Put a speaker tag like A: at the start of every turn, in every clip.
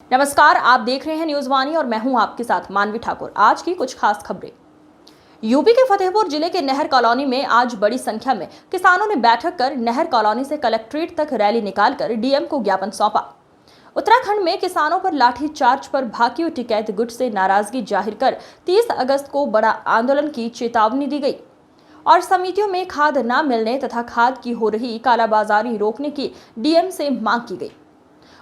A: नमस्कार, आप देख रहे हैं न्यूज वाणी और मैं हूं आपके साथ मानवी ठाकुर। आज की कुछ खास खबरें। यूपी के फतेहपुर जिले के नहर कॉलोनी में आज बड़ी संख्या में किसानों ने बैठक कर नहर कॉलोनी से कलेक्ट्रेट तक रैली निकालकर डीएम को ज्ञापन सौंपा। उत्तराखंड में किसानों पर लाठीचार्ज पर भाकियू टिकैत गुट से नाराजगी जाहिर कर 30 अगस्त को बड़ा आंदोलन की चेतावनी दी गई और समितियों में खाद न मिलने तथा खाद की हो रही कालाबाजारी रोकने की डीएम से मांग की गई।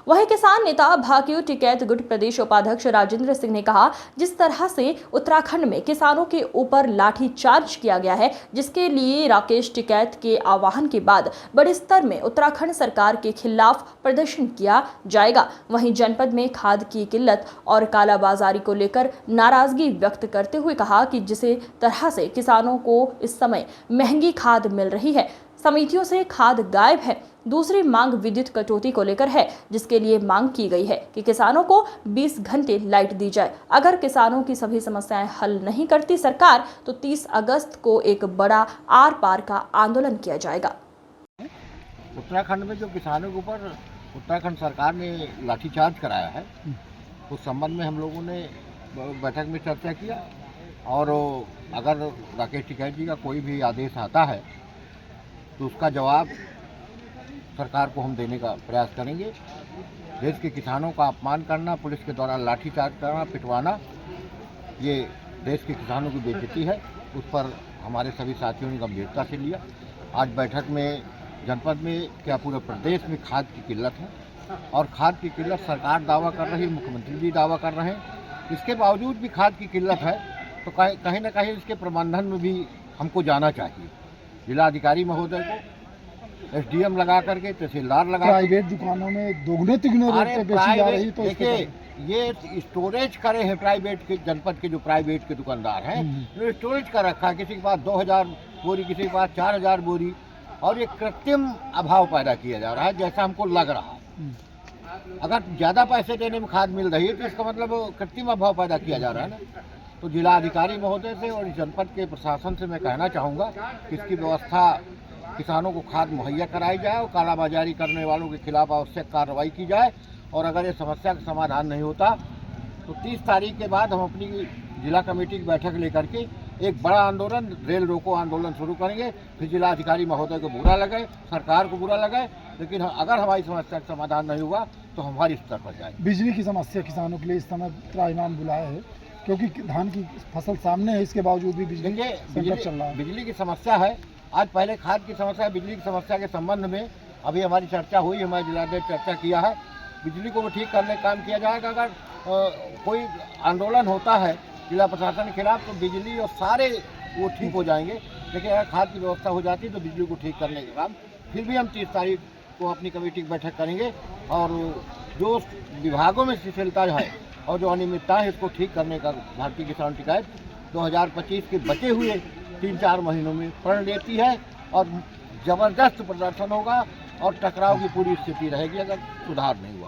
A: वहीं किसान नेता भाकियू टिकैत गुट प्रदेश उपाध्यक्ष राजेंद्र सिंह ने कहा, जिस तरह से उत्तराखंड में किसानों के ऊपर लाठीचार्ज किया गया है, जिसके लिए राकेश टिकैत के आह्वान के बाद बड़े स्तर में उत्तराखंड सरकार के खिलाफ प्रदर्शन किया जाएगा। वहीं जनपद में खाद की किल्लत और कालाबाजारी को लेकर नाराजगी व्यक्त करते हुए कहा कि जिस तरह से किसानों को इस समय महंगी खाद मिल रही है, समितियों से खाद गायब है। दूसरी मांग विद्युत कटौती को लेकर है, जिसके लिए मांग की गई है कि किसानों को 20 घंटे लाइट दी जाए। अगर किसानों की सभी समस्याएं हल नहीं करती सरकार, तो 30 अगस्त को एक बड़ा आर पार का आंदोलन किया जाएगा।
B: उत्तराखंड में जो किसानों के ऊपर उत्तराखंड सरकार ने लाठीचार्ज कराया है, उस संबंध में हम लोगों ने बैठक में चर्चा किया और अगर राकेश टिकैत जी का कोई भी आदेश आता है तो उसका जवाब सरकार को हम देने का प्रयास करेंगे। देश के किसानों का अपमान करना, पुलिस के द्वारा लाठीचार्ज करना, पिटवाना, ये देश के किसानों की बेइज्जती है। उस पर हमारे सभी साथियों ने गंभीरता से लिया। आज बैठक में जनपद में क्या पूरे प्रदेश में खाद की किल्लत है और खाद की किल्लत सरकार दावा कर रही है, मुख्यमंत्री जी दावा कर रहे हैं। इसके बावजूद भी खाद की किल्लत है तो कहीं ना कहीं इसके प्रबंधन में भी हमको जाना चाहिए। जिलाधिकारी महोदय को, एसडीएम लगा करके, तहसीलदार लगा,
C: प्राइवेट दुकानों में दोगुने तिगुने रेट पे बेची जा रही, तो
B: देखिए ये स्टोरेज करे हैं प्राइवेट के, जनपद के जो प्राइवेट के दुकानदार हैं, जो स्टोरेज कर रखा है, किसी के पास 2000 बोरी, किसी के पास 4000 बोरी, और ये कृत्रिम अभाव पैदा किया जा रहा है जैसा हमको लग रहा है। अगर ज़्यादा पैसे देने में खाद मिल रही है तो इसका मतलब कृत्रिम अभाव पैदा किया जा रहा है ना। तो जिलाधिकारी महोदय से और जनपद के प्रशासन से मैं कहना चाहूँगा कि इसकी व्यवस्था, किसानों को खाद मुहैया कराई जाए और कालाबाजारी करने वालों के खिलाफ आवश्यक कार्रवाई की जाए। और अगर ये समस्या का समाधान नहीं होता तो 30 तारीख के बाद हम अपनी जिला कमेटी की बैठक लेकर के एक बड़ा आंदोलन, रेल रोको आंदोलन शुरू करेंगे। फिर जिलाधिकारी महोदय को बुरा लगे, सरकार को बुरा लगे, लेकिन अगर हमारी समस्या का समाधान नहीं हुआ तो हमारी स्तर पर जाएगी।
C: बिजली की समस्या किसानों के लिए इस समय त्राहिमाम बुलाया है, क्योंकि धान की फसल सामने है, इसके बावजूद भी बिजली संकट चल रहा है।
B: बिजली की समस्या है। आज पहले खाद की समस्या, बिजली की समस्या के संबंध में अभी हमारी चर्चा हुई, हमारे जिलाध्यक्ष चर्चा किया है। बिजली को भी ठीक करने का काम किया जाएगा। अगर कोई आंदोलन होता है जिला प्रशासन के खिलाफ तो बिजली और सारे वो ठीक हो जाएंगे, लेकिन अगर खाद की व्यवस्था हो जाती तो बिजली को ठीक करने का काम फिर भी हम 30 तारीख को अपनी कमेटी की बैठक करेंगे और जो विभागों में शिथिलता है और जो अनियमितता है इसको ठीक करने का भारतीय किसान टिकैत 2025 के बचे हुए 3-4 महीनों में प्रण लेती है और ज़बरदस्त प्रदर्शन होगा और टकराव की पूरी स्थिति रहेगी अगर सुधार नहीं हुआ।